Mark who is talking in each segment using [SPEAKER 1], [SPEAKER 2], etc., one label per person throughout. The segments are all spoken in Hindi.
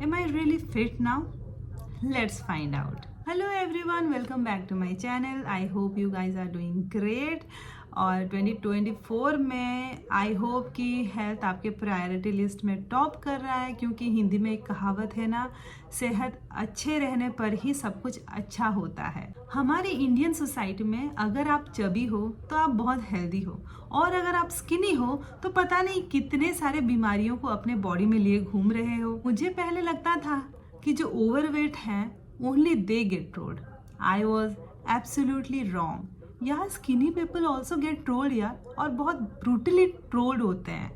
[SPEAKER 1] Am I really fit now? Let's find out. Hello everyone, welcome back to my channel. I hope you guys are doing great. और 2024 में आई होप कि हेल्थ आपके प्रायोरिटी लिस्ट में टॉप कर रहा है, क्योंकि हिंदी में एक कहावत है ना, सेहत अच्छे रहने पर ही सब कुछ अच्छा होता है। हमारी इंडियन सोसाइटी में अगर आप चबी हो तो आप बहुत हेल्दी हो, और अगर आप स्किनी हो तो पता नहीं कितने सारे बीमारियों को अपने बॉडी में लिए घूम रहे हो। मुझे पहले लगता था कि जो ओवरवेट हैं only they get trolled. I was absolutely wrong. यार skinny people also get trolled यार, और बहुत ब्रूटली ट्रोल्ड होते हैं।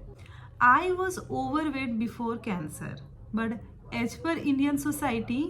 [SPEAKER 1] I was overweight before cancer, but as per Indian society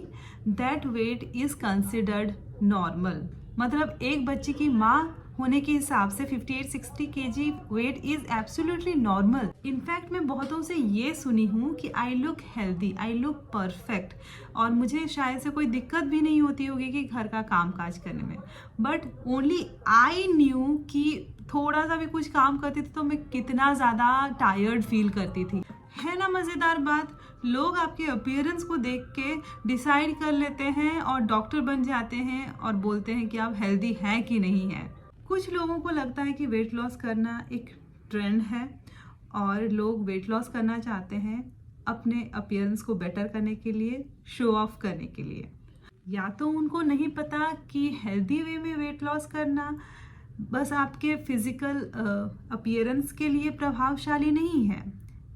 [SPEAKER 1] that weight is considered normal. मतलब एक बच्चे की माँ होने के हिसाब से 58-60 kg weight is absolutely normal. In fact मैं बहुतों से ये सुनी हूँ कि I look healthy, I look perfect, और मुझे शायद से कोई दिक्कत भी नहीं होती होगी कि घर का काम काज करने में। बट ओनली आई न्यू कि थोड़ा सा भी कुछ काम करती थी तो मैं कितना ज़्यादा टायर्ड फील करती थी। है ना मज़ेदार बात, लोग आपके अपीयरेंस को देख के डिसाइड कर लेते हैं और डॉक्टर बन जाते हैं और बोलते हैं कि आप हेल्दी हैं कि नहीं हैं। कुछ लोगों को लगता है कि वेट लॉस करना एक ट्रेंड है, और लोग वेट लॉस करना चाहते हैं अपने अपीयरेंस को बेटर करने के लिए, शो ऑफ करने के लिए। या तो उनको नहीं पता कि हेल्दी वे में वेट लॉस करना बस आपके फिजिकल अपीयरेंस के लिए प्रभावशाली नहीं है,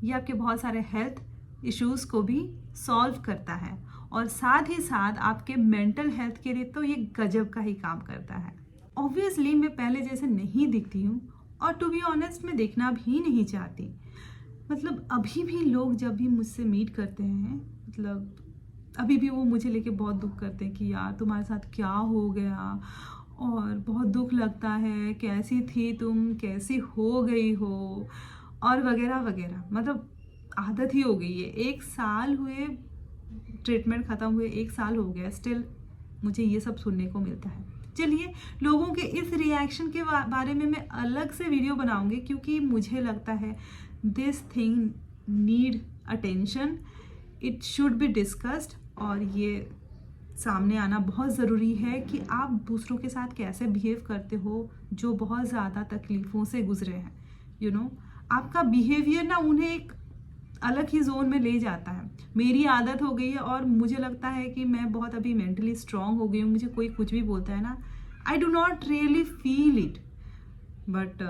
[SPEAKER 1] ये आपके बहुत सारे हेल्थ इश्यूज को भी सॉल्व करता है, और साथ ही साथ आपके मेंटल हेल्थ के लिए तो ये गजब का ही काम करता है। ऑब्वियसली मैं पहले जैसे नहीं दिखती हूँ, और टू बी ऑनेस्ट मैं देखना भी नहीं चाहती। मतलब अभी भी लोग जब भी मुझसे मीट करते हैं, मतलब अभी भी वो मुझे लेके बहुत दुख करते हैं कि यार तुम्हारे साथ क्या हो गया, और बहुत दुख लगता है, कैसी थी तुम, कैसी हो गई हो, और वगैरह वगैरह। मतलब आदत ही हो गई है। 1 साल हुए ट्रीटमेंट ख़त्म हुए, 1 साल हो गया, स्टिल मुझे ये सब सुनने को मिलता है। चलिए, लोगों के इस रिएक्शन के बारे में मैं अलग से वीडियो बनाऊंगी, क्योंकि मुझे लगता है this thing need attention, it should be discussed, और ये सामने आना बहुत ज़रूरी है कि आप दूसरों के साथ कैसे बिहेव करते हो जो बहुत ज़्यादा तकलीफ़ों से गुजरे हैं। यू नो, आपका बिहेवियर ना उन्हें एक अलग ही जोन में ले जाता है। मेरी आदत हो गई है, और मुझे लगता है कि मैं बहुत अभी मेंटली स्ट्रांग हो गई हूँ। मुझे कोई कुछ भी बोलता है ना, I do not really feel it, but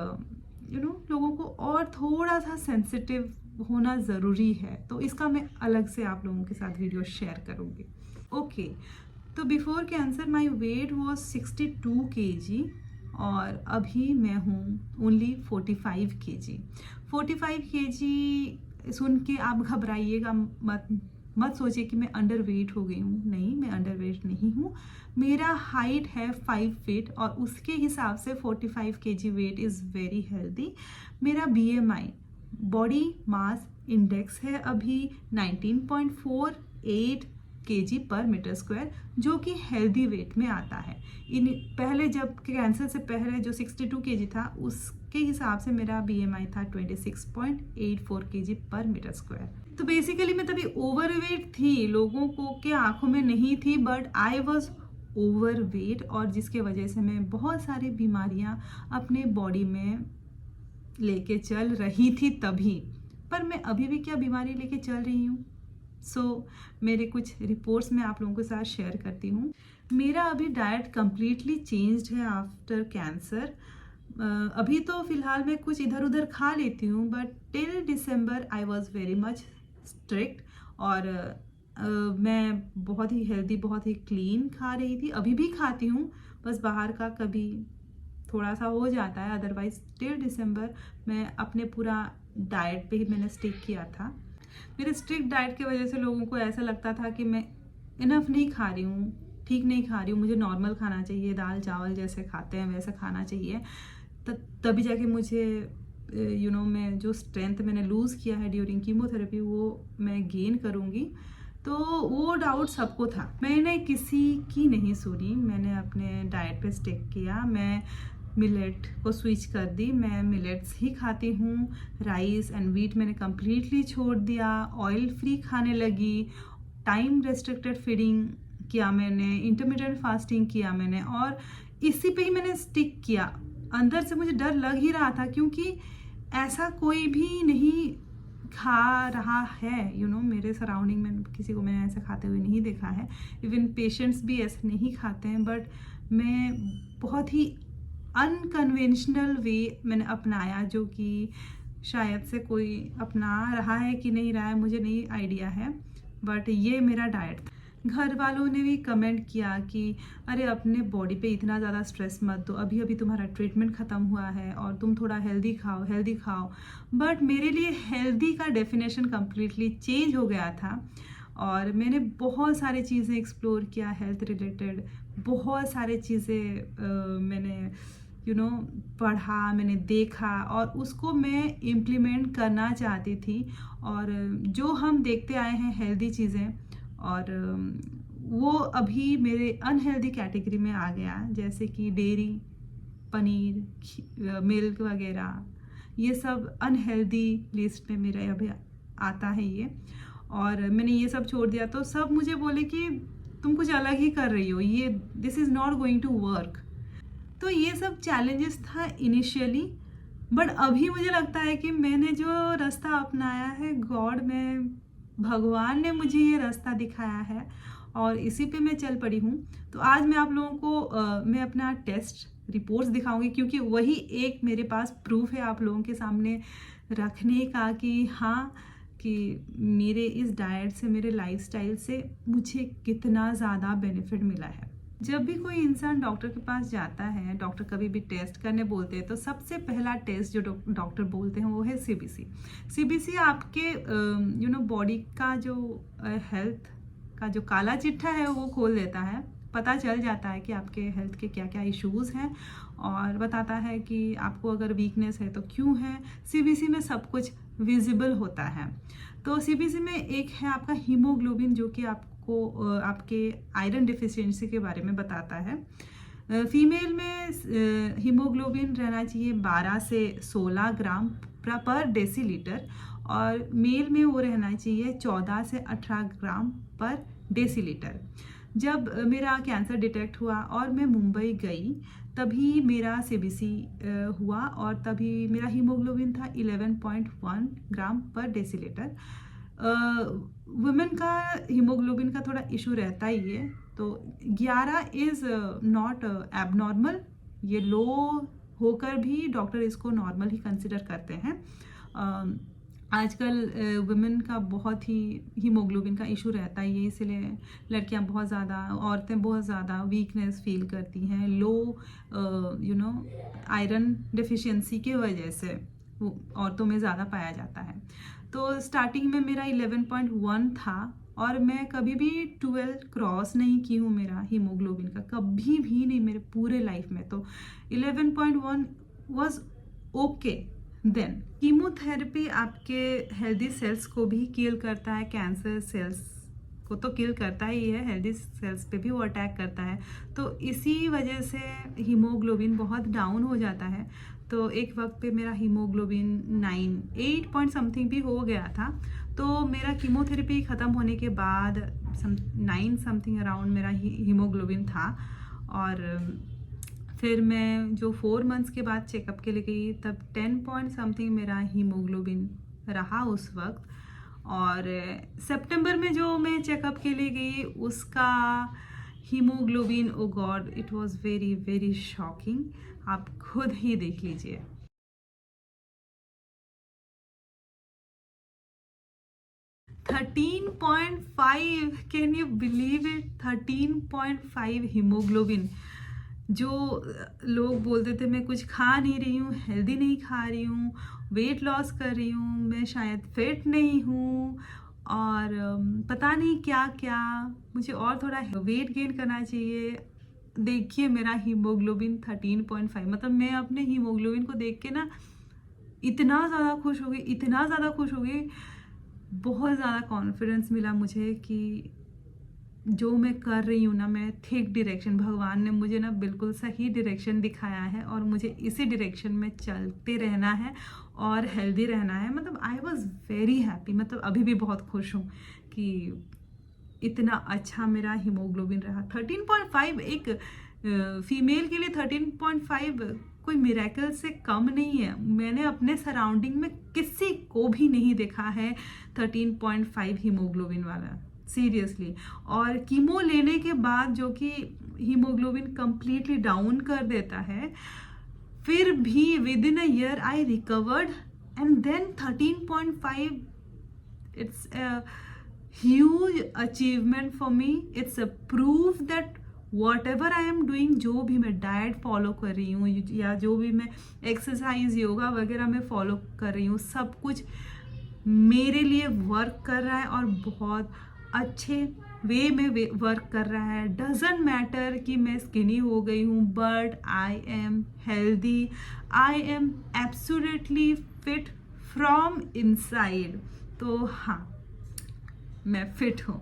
[SPEAKER 1] लोगों को और थोड़ा सा सेंसिटिव होना ज़रूरी है, तो इसका मैं अलग से आप लोगों के साथ वीडियो शेयर करूँगी। ओके, तो before cancer my weight was 62 kg, और अभी मैं हूँ ओनली 45 kg। 45 kg सुन के आप घबराइएगा मत सोचिए कि मैं अंडर वेट हो गई हूँ। नहीं, मैं अंडर वेट नहीं हूँ। मेरा हाइट है 5 फीट, और उसके हिसाब से 45 kg weight is very healthy. मेरा BMI बॉडी मास इंडेक्स है अभी 19.48 kg पर मीटर स्क्वायर, जो कि हेल्दी वेट में आता है। पहले जब कैंसर से पहले जो 62 kg था, उसके हिसाब से मेरा BMI था 26.84 kg पर मीटर स्क्वायर। तो बेसिकली मैं तभी ओवरवेट थी, लोगों को के आंखों में नहीं थी, बट आई वॉज ओवरवेट, और जिसके वजह से मैं बहुत सारी बीमारियां अपने बॉडी में लेके चल रही थी तभी। पर मैं अभी भी क्या बीमारी लेके चल रही हूँ, मेरे कुछ रिपोर्ट्स मैं आप लोगों के साथ शेयर करती हूँ। मेरा अभी डाइट कम्प्लीटली चेंज्ड है आफ्टर कैंसर। अभी तो फिलहाल मैं कुछ इधर उधर खा लेती हूँ, but till December I was very much strict, और मैं बहुत ही हेल्दी, बहुत ही क्लीन खा रही थी। अभी भी खाती हूँ, बस बाहर का कभी थोड़ा सा हो जाता है, अदरवाइज टिल दिसंबर मैं अपने पूरा डाइट पे ही मैंने स्टिक किया था। मेरे स्ट्रिक्ट डाइट की वजह से लोगों को ऐसा लगता था कि मैं इनफ नहीं खा रही हूँ, ठीक नहीं खा रही हूँ, मुझे नॉर्मल खाना चाहिए, दाल चावल जैसे खाते हैं वैसे खाना चाहिए। तभी जाके मुझे मैं जो स्ट्रेंथ मैंने लूज़ किया है ड्यूरिंग कीमोथेरेपी, वो मैं गेन करूँगी। तो वो डाउट सबको था, मैंने किसी की नहीं सुनी, मैंने अपने डाइट पे स्टिक किया। मैं मिलेट को स्विच कर दी, मैं मिलेट्स ही खाती हूँ। राइस एंड वीट मैंने कम्प्लीटली छोड़ दिया, ऑयल फ्री खाने लगी, टाइम रेस्ट्रिक्टेड फीडिंग किया मैंने, इंटरमिटेंट फास्टिंग किया मैंने, और इसी पे ही मैंने स्टिक किया। अंदर से मुझे डर लग ही रहा था, क्योंकि ऐसा कोई भी नहीं खा रहा है, मेरे सराउंडिंग में किसी को मैंने ऐसा खाते हुए नहीं देखा है। इवन पेशेंट्स भी ऐसे नहीं खाते हैं, बट मैं बहुत ही अनकन्वेंशनल वे मैंने अपनाया, जो कि शायद से कोई अपना रहा है कि नहीं रहा है मुझे नहीं आइडिया है, बट ये मेरा डाइट था। घर वालों ने भी कमेंट किया कि अरे अपने बॉडी पे इतना ज़्यादा स्ट्रेस मत दो, अभी अभी तुम्हारा ट्रीटमेंट ख़त्म हुआ है और तुम थोड़ा हेल्दी खाओ। बट मेरे लिए हेल्दी का डेफिनेशन कम्प्लीटली चेंज हो गया था, और मैंने बहुत सारी चीज़ें एक्सप्लोर किया हेल्थ रिलेटेड, बहुत सारी चीज़ें मैंने पढ़ा, मैंने देखा, और उसको मैं इम्प्लीमेंट करना चाहती थी। और जो हम देखते आए हैं हेल्दी चीज़ें, और वो अभी मेरे अनहेल्दी कैटेगरी में आ गया, जैसे कि डेयरी, पनीर, मिल्क वगैरह, ये सब अनहेल्दी लिस्ट में मेरे अभी आता है ये। और मैंने ये सब छोड़ दिया, तो सब मुझे बोले कि तुम कुछ अलग ही कर रही हो, ये this is not going to work. तो ये सब चैलेंजेस था इनिशियली, बट अभी मुझे लगता है कि मैंने जो रास्ता अपनाया है, भगवान ने मुझे ये रास्ता दिखाया है, और इसी पे मैं चल पड़ी हूँ। तो आज मैं आप लोगों को मैं अपना टेस्ट रिपोर्ट्स दिखाऊंगी, क्योंकि वही एक मेरे पास प्रूफ है आप लोगों के सामने रखने का कि हाँ, कि मेरे इस डाइट से, मेरे लाइफस्टाइल से मुझे कितना ज़्यादा बेनिफिट मिला है। जब भी कोई इंसान डॉक्टर के पास जाता है, डॉक्टर कभी भी टेस्ट करने बोलते हैं, तो सबसे पहला टेस्ट जो डॉक्टर बोलते हैं वो है सीबीसी। सीबीसी आपके बॉडी का जो हेल्थ का जो काला चिट्ठा है वो खोल देता है, पता चल जाता है कि आपके हेल्थ के क्या क्या इश्यूज़ हैं, और बताता है कि आपको अगर वीकनेस है तो क्यों है। सीबीसी में सब कुछ विजिबल होता है। तो सीबीसी में एक है आपका हीमोग्लोबिन, जो कि आपको आपके आयरन डिफिशियंसी के बारे में बताता है। फीमेल में हीमोग्लोबिन रहना चाहिए 12 से 16 ग्राम पर डेसीलीटर, और मेल में वो रहना चाहिए 14 से 18 ग्राम पर डेसीलीटर। जब मेरा कैंसर डिटेक्ट हुआ और मैं मुंबई गई, तभी मेरा सीबीसी हुआ, और तभी मेरा हीमोग्लोबिन था 11.1 ग्राम पर डेसीलीटर। वुमेन का हीमोग्लोबिन का थोड़ा इशू रहता ही है, तो 11 इज़ नॉट एबनॉर्मल, ये लो होकर भी डॉक्टर इसको नॉर्मल ही कंसिडर करते हैं। आजकल वुमेन का बहुत ही हीमोग्लोबिन का इशू रहता है, इसलिए लड़कियां बहुत ज़्यादा, औरतें बहुत ज़्यादा वीकनेस फील करती हैं, लो आयरन डिफिशियंसी की वजह से औरतों में ज़्यादा पाया जाता है। तो स्टार्टिंग में मेरा 11.1 था, और मैं कभी भी 12 क्रॉस नहीं की हूँ मेरा हीमोग्लोबिन का, कभी भी नहीं मेरे पूरे लाइफ में। तो 11.1 वाज ओके। देन कीमोथेरेपी आपके हेल्दी सेल्स को भी किल करता है, कैंसर सेल्स को तो किल करता ही है, हेल्दी सेल्स पे भी वो अटैक करता है। तो इसी वजह से हीमोग्लोबिन बहुत डाउन हो जाता है। तो एक वक्त पे मेरा हीमोग्लोबिन 8 पॉइंट समथिंग भी हो गया था। तो मेरा कीमोथेरेपी ख़त्म होने के बाद 9 समथिंग अराउंड मेरा हीमोग्लोबिन था, और फिर मैं जो 4 मंथ्स के बाद चेकअप के लिए गई, तब 10 पॉइंट समथिंग मेरा हीमोग्लोबिन रहा उस वक्त। और सितंबर में जो मैं चेकअप के लिए गई, उसका haemoglobin, oh god, it was very very shocking. आप खुद ही देख लीजिए। $13.5, can you believe it? 13.5 haemoglobin. जो लोग बोलते थे मैं कुछ खा नहीं रही हूँ, हेल्दी नहीं खा रही हूँ, वेट लॉस कर रही हूँ, मैं शायद फिट नहीं हूँ, और पता नहीं क्या क्या, मुझे और थोड़ा वेट गेन करना चाहिए। देखिए मेरा हीमोग्लोबिन 13.5, मतलब मैं अपने हीमोग्लोबिन को देख के ना इतना ज़्यादा खुश हो गई, बहुत ज़्यादा कॉन्फिडेंस मिला मुझे कि जो मैं कर रही हूँ ना, मैं ठीक डायरेक्शन, भगवान ने मुझे ना बिल्कुल सही डायरेक्शन दिखाया है, और मुझे इसी डायरेक्शन में चलते रहना है और हेल्दी रहना है। मतलब आई वॉज वेरी हैप्पी, मतलब अभी भी बहुत खुश हूँ कि इतना अच्छा मेरा हीमोग्लोबिन रहा। 13.5 एक फीमेल के लिए 13.5 कोई मिरेकल से कम नहीं है। मैंने अपने सराउंडिंग में किसी को भी नहीं देखा है 13.5 हीमोग्लोबिन वाला, सीरियसली। और कीमो लेने के बाद जो कि हीमोग्लोबिन कंप्लीटली डाउन कर देता है, फिर भी within a year I recovered and then 13.5, it's a huge achievement for me. It's a proof that whatever I am doing, जो भी मैं डाइट फॉलो कर रही हूँ या जो भी मैं एक्सरसाइज योगा वगैरह मैं फॉलो कर रही हूँ, सब कुछ मेरे लिए वर्क कर रहा है और बहुत अच्छे वे में वर्क कर रहा है। डजेंट मैटर कि मैं स्किनी हो गई हूँ, but I am healthy, I am absolutely fit from inside. तो हाँ, मैं फिट हूँ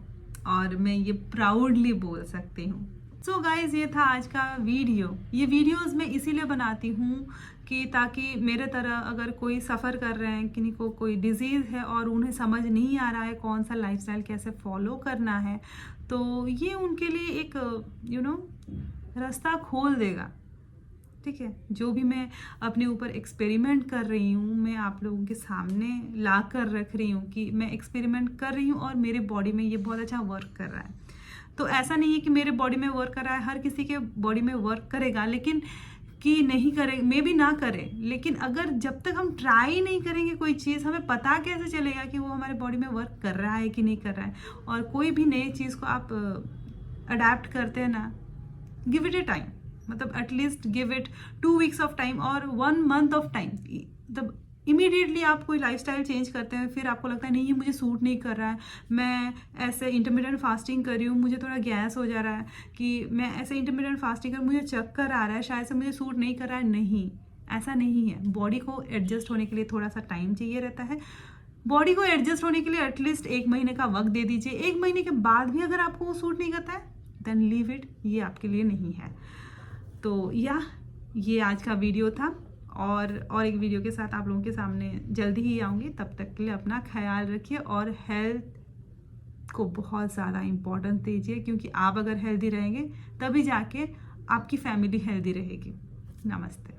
[SPEAKER 1] और मैं ये प्राउडली बोल सकती हूँ। सो गाइज, ये था आज का वीडियो। ये वीडियोस मैं इसीलिए बनाती हूँ कि ताकि मेरे तरह अगर कोई सफ़र कर रहे हैं, किन्हीं को कोई डिजीज़ है और उन्हें समझ नहीं आ रहा है कौन सा लाइफस्टाइल कैसे फॉलो करना है, तो ये उनके लिए एक रास्ता खोल देगा। ठीक है, जो भी मैं अपने ऊपर एक्सपेरिमेंट कर रही हूँ, मैं आप लोगों के सामने ला कर रख रही हूँ कि मैं एक्सपेरिमेंट कर रही हूँ और मेरे बॉडी में ये बहुत अच्छा वर्क कर रहा है। तो ऐसा नहीं है कि मेरे बॉडी में वर्क कर रहा है, हर किसी के बॉडी में वर्क करेगा, लेकिन कि नहीं करे, मे भी ना करे, लेकिन अगर जब तक हम ट्राई नहीं करेंगे कोई चीज़, हमें पता कैसे चलेगा कि वो हमारे बॉडी में वर्क कर रहा है कि नहीं कर रहा है। और कोई भी नई चीज़ को आप अडेप्ट करते हैं ना, गिव इट ए टाइम, मतलब at least give it 2 weeks of time और 1 मंथ ऑफ टाइम। मतलब इमीडिएटली आप कोई लाइफस्टाइल चेंज करते हैं, फिर आपको लगता है नहीं ये मुझे सूट नहीं कर रहा है, मैं ऐसे इंटरमिटेंट फास्टिंग कर रही हूँ, मुझे थोड़ा गैस हो जा रहा है, कि मैं ऐसे इंटरमिटेंट फास्टिंग कर मुझे चक्कर आ रहा है, शायद से मुझे सूट नहीं कर रहा है। नहीं, ऐसा नहीं है। बॉडी को एडजस्ट होने के लिए थोड़ा सा टाइम चाहिए रहता है। बॉडी को एडजस्ट होने के लिए एटलीस्ट 1 महीने का वक्त दे दीजिए। 1 महीने के बाद भी अगर आपको वो सूट नहीं करता है, देन लीव इट, ये आपके लिए नहीं है। तो ये आज का वीडियो था और एक वीडियो के साथ आप लोगों के सामने जल्दी ही आऊँगी। तब तक के लिए अपना ख्याल रखिए और हेल्थ को बहुत ज़्यादा इम्पोर्टेंस दीजिए, क्योंकि आप अगर हेल्दी रहेंगे तभी जाके आपकी फैमिली हेल्दी रहेगी। नमस्ते।